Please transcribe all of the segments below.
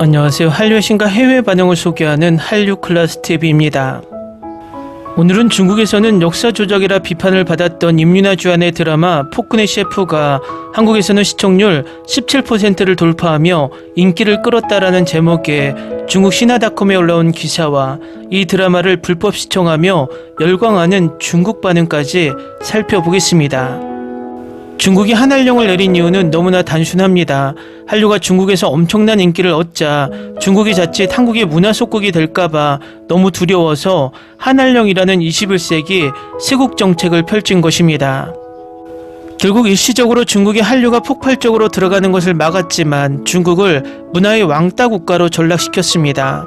안녕하세요. 한류의 신과 해외 반응을 소개하는 한류클라스TV입니다. 오늘은 중국에서는 역사 조작이라 비판을 받았던 임윤아 주연의 드라마 폭군의 셰프가 한국에서는 시청률 17%를 돌파하며 인기를 끌었다라는 제목의 중국 신화닷컴에 올라온 기사와 이 드라마를 불법 시청하며 열광하는 중국 반응까지 살펴보겠습니다. 중국이 한한령을 내린 이유는 너무나 단순합니다. 한류가 중국에서 엄청난 인기를 얻자 중국이 자칫 한국의 문화 속국이 될까봐 너무 두려워서 한한령이라는 21세기 세국 정책을 펼친 것입니다. 결국 일시적으로 중국의 한류가 폭발적으로 들어가는 것을 막았지만 중국을 문화의 왕따 국가로 전락시켰습니다.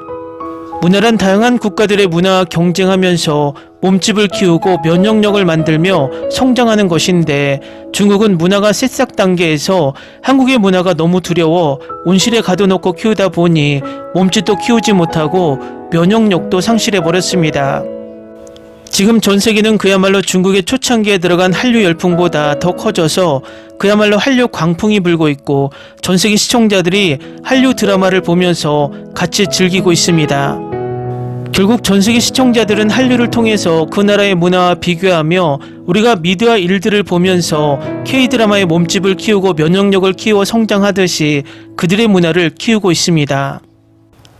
문화란 다양한 국가들의 문화와 경쟁하면서 몸집을 키우고 면역력을 만들며 성장하는 것인데 중국은 문화가 새싹 단계에서 한국의 문화가 너무 두려워 온실에 가둬놓고 키우다 보니 몸집도 키우지 못하고 면역력도 상실해버렸습니다. 지금 전 세계는 그야말로 중국의 초창기에 들어간 한류 열풍보다 더 커져서 그야말로 한류 광풍이 불고 있고 전 세계 시청자들이 한류 드라마를 보면서 같이 즐기고 있습니다. 결국 전 세계 시청자들은 한류를 통해서 그 나라의 문화와 비교하며 우리가 미드와 일들을 보면서 K-드라마의 몸집을 키우고 면역력을 키워 성장하듯이 그들의 문화를 키우고 있습니다.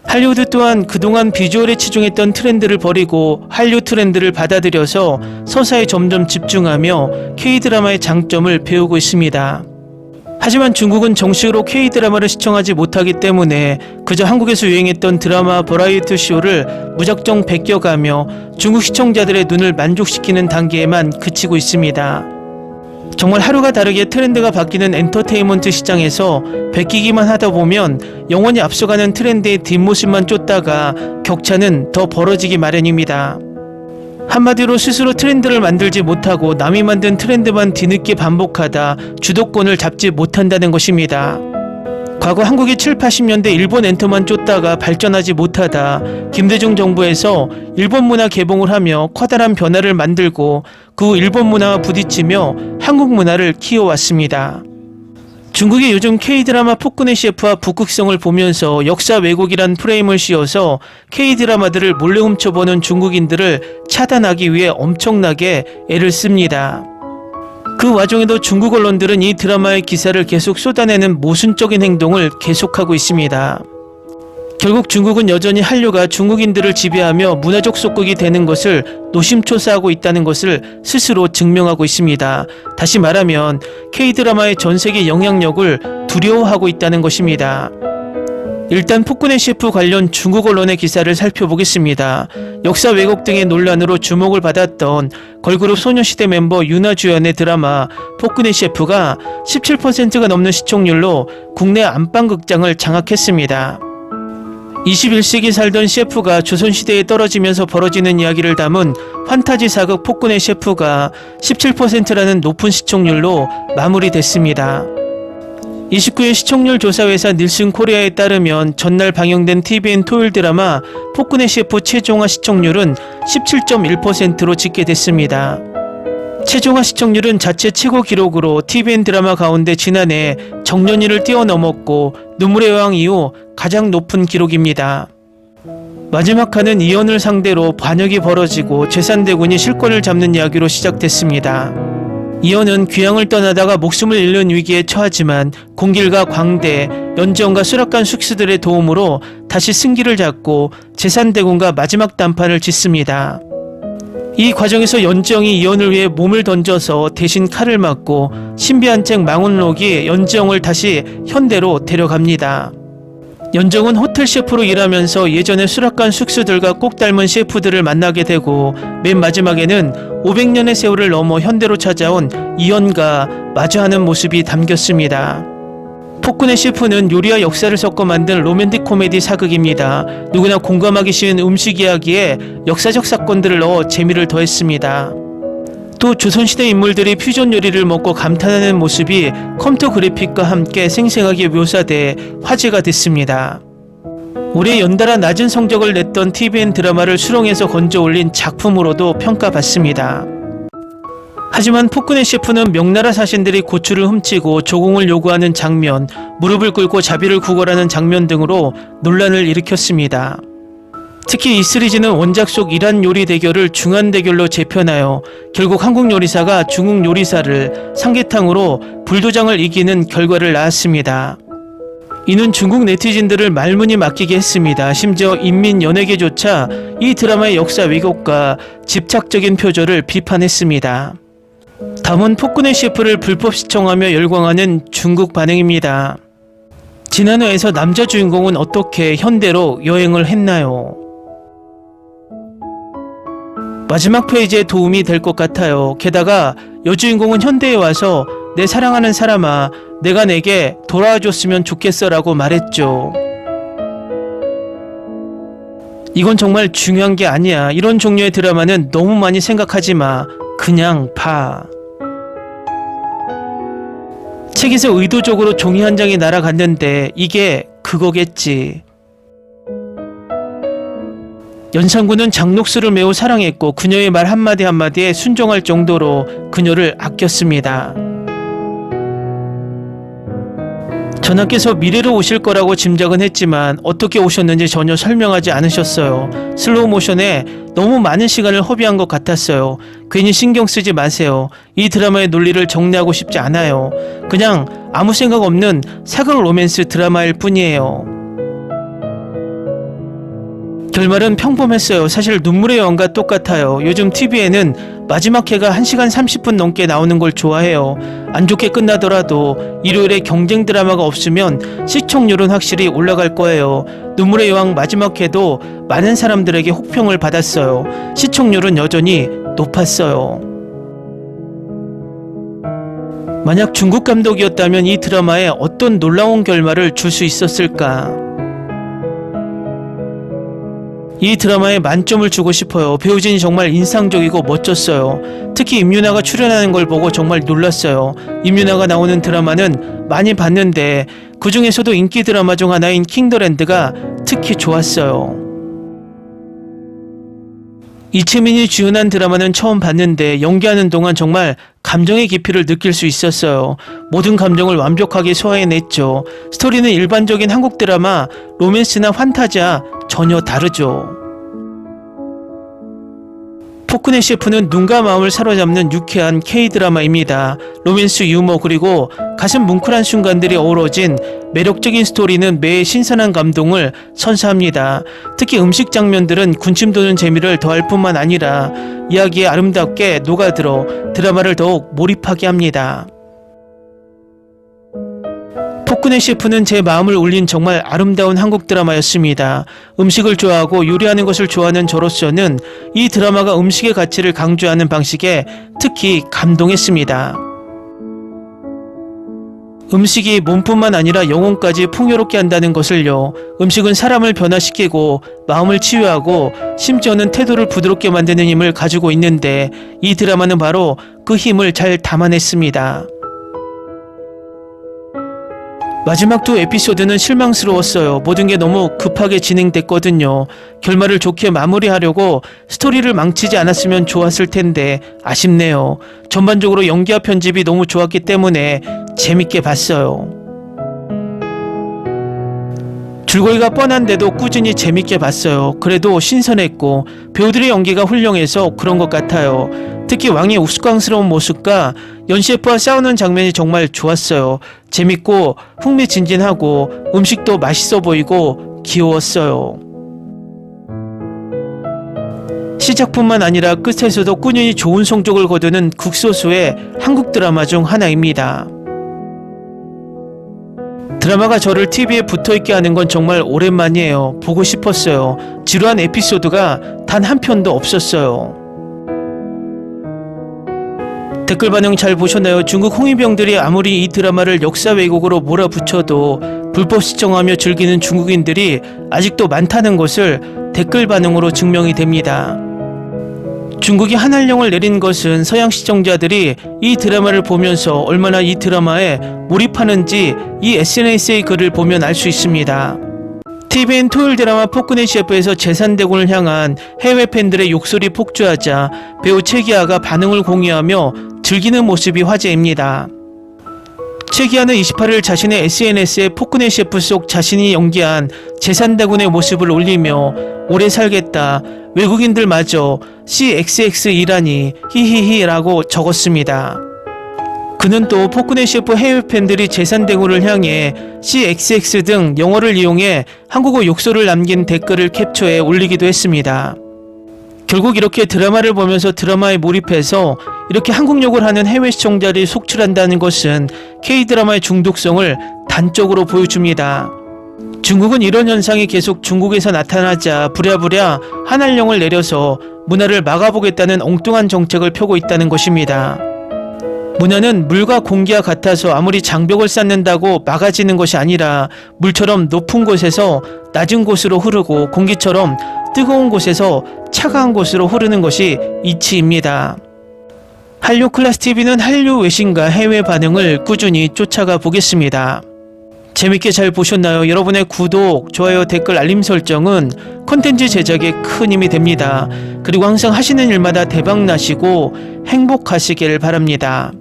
할리우드 또한 그동안 비주얼에 치중했던 트렌드를 버리고 한류 트렌드를 받아들여서 서사에 점점 집중하며 K-드라마의 장점을 배우고 있습니다. 하지만 중국은 정식으로 K-드라마를 시청하지 못하기 때문에 그저 한국에서 유행했던 드라마 버라이어티 쇼를 무작정 베껴가며 중국 시청자들의 눈을 만족시키는 단계에만 그치고 있습니다. 정말 하루가 다르게 트렌드가 바뀌는 엔터테인먼트 시장에서 베끼기만 하다 보면 영원히 앞서가는 트렌드의 뒷모습만 쫓다가 격차는 더 벌어지기 마련입니다. 한마디로 스스로 트렌드를 만들지 못하고 남이 만든 트렌드만 뒤늦게 반복하다 주도권을 잡지 못한다는 것입니다. 과거 한국이 7, 80년대 일본 엔터만 쫓다가 발전하지 못하다 김대중 정부에서 일본 문화 개봉을 하며 커다란 변화를 만들고 그 후 일본 문화와 부딪히며 한국 문화를 키워왔습니다. 중국이 요즘 K-드라마 폭군의 셰프와 북극성을 보면서 역사 왜곡이란 프레임을 씌워서 K-드라마들을 몰래 훔쳐보는 중국인들을 차단하기 위해 엄청나게 애를 씁니다. 그 와중에도 중국 언론들은 이 드라마의 기사를 계속 쏟아내는 모순적인 행동을 계속하고 있습니다. 결국 중국은 여전히 한류가 중국인들을 지배하며 문화적 속국이 되는 것을 노심초사하고 있다는 것을 스스로 증명하고 있습니다. 다시 말하면 K-드라마의 전세계 영향력을 두려워하고 있다는 것입니다. 일단 폭군의 셰프 관련 중국 언론의 기사를 살펴보겠습니다. 역사 왜곡 등의 논란으로 주목을 받았던 걸그룹 소녀시대 멤버 윤아 주연의 드라마 폭군의 셰프가 17%가 넘는 시청률로 국내 안방극장을 장악했습니다. 21세기 살던 셰프가 조선시대에 떨어지면서 벌어지는 이야기를 담은 판타지 사극 폭군의 셰프가 17%라는 높은 시청률로 마무리됐습니다. 29일 시청률 조사회사 닐슨 코리아에 따르면 전날 방영된 TVN 토요일 드라마 폭군의 셰프 최종화 시청률은 17.1%로 집계됐습니다. 최종화 시청률은 자체 최고 기록으로 TVN 드라마 가운데 지난해 정년이를 뛰어넘었고 눈물의 여왕 이후 가장 높은 기록입니다. 마지막 화는 이연을 상대로 반역이 벌어지고 제산대군이 실권을 잡는 이야기로 시작됐습니다. 이연은 귀향을 떠나다가 목숨을 잃는 위기에 처하지만 공길과 광대, 연지원과 수락관 숙수들의 도움으로 다시 승기를 잡고 제산대군과 마지막 단판을 짓습니다. 이 과정에서 연지영이 이연을 위해 몸을 던져서 대신 칼을 맞고 신비한 책 망원록이 연지영을 다시 현대로 데려갑니다. 연정은 호텔 셰프로 일하면서 예전에 수락관 숙수들과 꼭 닮은 셰프들을 만나게 되고 맨 마지막에는 500년의 세월을 넘어 현대로 찾아온 이연과 마주하는 모습이 담겼습니다. 폭군의 셰프는 요리와 역사를 섞어 만든 로맨틱 코미디 사극입니다. 누구나 공감하기 쉬운 음식 이야기에 역사적 사건들을 넣어 재미를 더했습니다. 또 조선시대 인물들이 퓨전 요리를 먹고 감탄하는 모습이 컴퓨터 그래픽과 함께 생생하게 묘사돼 화제가 됐습니다. 올해 연달아 낮은 성적을 냈던 TVN 드라마를 수렁에서 건져 올린 작품으로도 평가받습니다. 하지만 폭군의 셰프는 명나라 사신들이 고추를 훔치고 조공을 요구하는 장면, 무릎을 꿇고 자비를 구걸하는 장면 등으로 논란을 일으켰습니다. 특히 이 시리즈는 원작 속 이란 요리 대결을 중한 대결로 재편하여 결국 한국 요리사가 중국 요리사를 삼계탕으로 불도장을 이기는 결과를 낳았습니다. 이는 중국 네티즌들을 말문이 막히게 했습니다. 심지어 인민연예계조차 이 드라마의 역사 왜곡과 집착적인 표절을 비판했습니다. 다음은 폭군의 셰프를 불법 시청하며 열광하는 중국 반응입니다. 지난회에서 남자 주인공은 어떻게 현대로 여행을 했나요? 마지막 페이지에 도움이 될 것 같아요. 게다가 여주인공은 현대에 와서 내 사랑하는 사람아, 내가 내게 돌아와줬으면 좋겠어 라고 말했죠. 이건 정말 중요한 게 아니야. 이런 종류의 드라마는 너무 많이 생각하지 마. 그냥 봐. 책에서 의도적으로 종이 한 장이 날아갔는데 이게 그거겠지. 연산군은 장녹수를 매우 사랑했고 그녀의 말 한마디 한마디에 순종할 정도로 그녀를 아꼈습니다. 전하께서 미래로 오실 거라고 짐작은 했지만 어떻게 오셨는지 전혀 설명하지 않으셨어요. 슬로우 모션에 너무 많은 시간을 허비한 것 같았어요. 괜히 신경 쓰지 마세요. 이 드라마의 논리를 정리하고 싶지 않아요. 그냥 아무 생각 없는 사극 로맨스 드라마일 뿐이에요. 결말은 평범했어요. 사실 눈물의 여왕과 똑같아요. 요즘 TV에는 마지막 회가 1시간 30분 넘게 나오는 걸 좋아해요. 안 좋게 끝나더라도 일요일에 경쟁 드라마가 없으면 시청률은 확실히 올라갈 거예요. 눈물의 여왕 마지막 회도 많은 사람들에게 혹평을 받았어요. 시청률은 여전히 높았어요. 만약 중국 감독이었다면 이 드라마에 어떤 놀라운 결말을 줄 수 있었을까? 이 드라마에 만점을 주고 싶어요. 배우진이 정말 인상적이고 멋졌어요. 특히 임윤아가 출연하는 걸 보고 정말 놀랐어요. 임윤아가 나오는 드라마는 많이 봤는데 그 중에서도 인기 드라마 중 하나인 킹더랜드가 특히 좋았어요. 이채민이 주연한 드라마는 처음 봤는데 연기하는 동안 정말 감정의 깊이를 느낄 수 있었어요. 모든 감정을 완벽하게 소화해냈죠. 스토리는 일반적인 한국 드라마, 로맨스나 판타지와 전혀 다르죠. 폭군의 셰프는 눈과 마음을 사로잡는 유쾌한 K-드라마입니다. 로맨스 유머 그리고 가슴 뭉클한 순간들이 어우러진 매력적인 스토리는 매해 신선한 감동을 선사합니다. 특히 음식 장면들은 군침 도는 재미를 더할 뿐만 아니라 이야기에 아름답게 녹아들어 드라마를 더욱 몰입하게 합니다. 폭군의 셰프는 제 마음을 울린 정말 아름다운 한국 드라마였습니다. 음식을 좋아하고 요리하는 것을 좋아하는 저로서는 이 드라마가 음식의 가치를 강조하는 방식에 특히 감동했습니다. 음식이 몸뿐만 아니라 영혼까지 풍요롭게 한다는 것을요. 음식은 사람을 변화시키고 마음을 치유하고 심지어는 태도를 부드럽게 만드는 힘을 가지고 있는데 이 드라마는 바로 그 힘을 잘 담아냈습니다. 마지막 두 에피소드는 실망스러웠어요. 모든 게 너무 급하게 진행됐거든요. 결말을 좋게 마무리하려고 스토리를 망치지 않았으면 좋았을 텐데 아쉽네요. 전반적으로 연기와 편집이 너무 좋았기 때문에 재밌게 봤어요. 줄거리가 뻔한데도 꾸준히 재밌게 봤어요. 그래도 신선했고 배우들의 연기가 훌륭해서 그런 것 같아요. 특히 왕의 우스꽝스러운 모습과 연 셰프와 싸우는 장면이 정말 좋았어요. 재밌고 흥미진진하고 음식도 맛있어 보이고 귀여웠어요. 시작뿐만 아니라 끝에서도 꾸준히 좋은 성적을 거두는 극소수의 한국 드라마 중 하나입니다. 드라마가 저를 TV에 붙어있게 하는 건 정말 오랜만이에요. 보고 싶었어요. 지루한 에피소드가 단 한 편도 없었어요. 댓글 반응 잘 보셨나요? 중국 홍위병들이 아무리 이 드라마를 역사 왜곡으로 몰아붙여도 불법 시청하며 즐기는 중국인들이 아직도 많다는 것을 댓글 반응으로 증명이 됩니다. 중국이 한한령을 내린 것은 서양 시청자들이 이 드라마를 보면서 얼마나 이 드라마에 몰입하는지 이 SNS의 글을 보면 알 수 있습니다. TVN 토요일 드라마 폭군의 셰프에서 재산대군을 향한 해외 팬들의 욕설이 폭주하자 배우 최기아가 반응을 공유하며 즐기는 모습이 화제입니다. 최기아는 28일 자신의 SNS에 포크네 셰프 속 자신이 연기한 제산다군의 모습을 올리며 오래 살겠다, 외국인들마저 CXX이라니 히히히라고 적었습니다. 그는 또 포크네 셰프 해외 팬들이 제산대군을 향해 CXX 등 영어를 이용해 한국어 욕설을 남긴 댓글을 캡처해 올리기도 했습니다. 결국 이렇게 드라마를 보면서 드라마에 몰입해서 이렇게 한국 욕을 하는 해외 시청자들이 속출한다는 것은 K드라마의 중독성을 단적으로 보여줍니다. 중국은 이런 현상이 계속 중국에서 나타나자 부랴부랴 한할령을 내려서 문화를 막아보겠다는 엉뚱한 정책을 펴고 있다는 것입니다. 문화는 물과 공기와 같아서 아무리 장벽을 쌓는다고 막아지는 것이 아니라 물처럼 높은 곳에서 낮은 곳으로 흐르고 공기처럼 뜨거운 곳에서 차가운 곳으로 흐르는 것이 이치입니다. 한류 클래스TV는 한류 외신과 해외 반응을 꾸준히 쫓아가 보겠습니다. 재밌게 잘 보셨나요? 여러분의 구독, 좋아요, 댓글, 알림 설정은 콘텐츠 제작에 큰 힘이 됩니다. 그리고 항상 하시는 일마다 대박 나시고 행복하시길 바랍니다.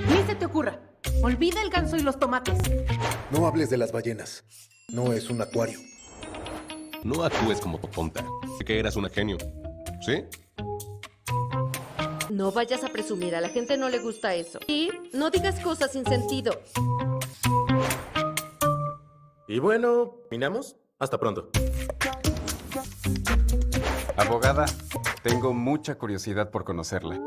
Ni se te ocurra. Olvida el ganso y los tomates. No hables de las ballenas. No es un acuario. No actúes como tonta. Que eras una genio. ¿Sí? No vayas a presumir, a la gente no le gusta eso. Y no digas cosas sin sentido. Y bueno, ¿terminamos? Hasta pronto. Abogada, tengo mucha curiosidad por conocerla.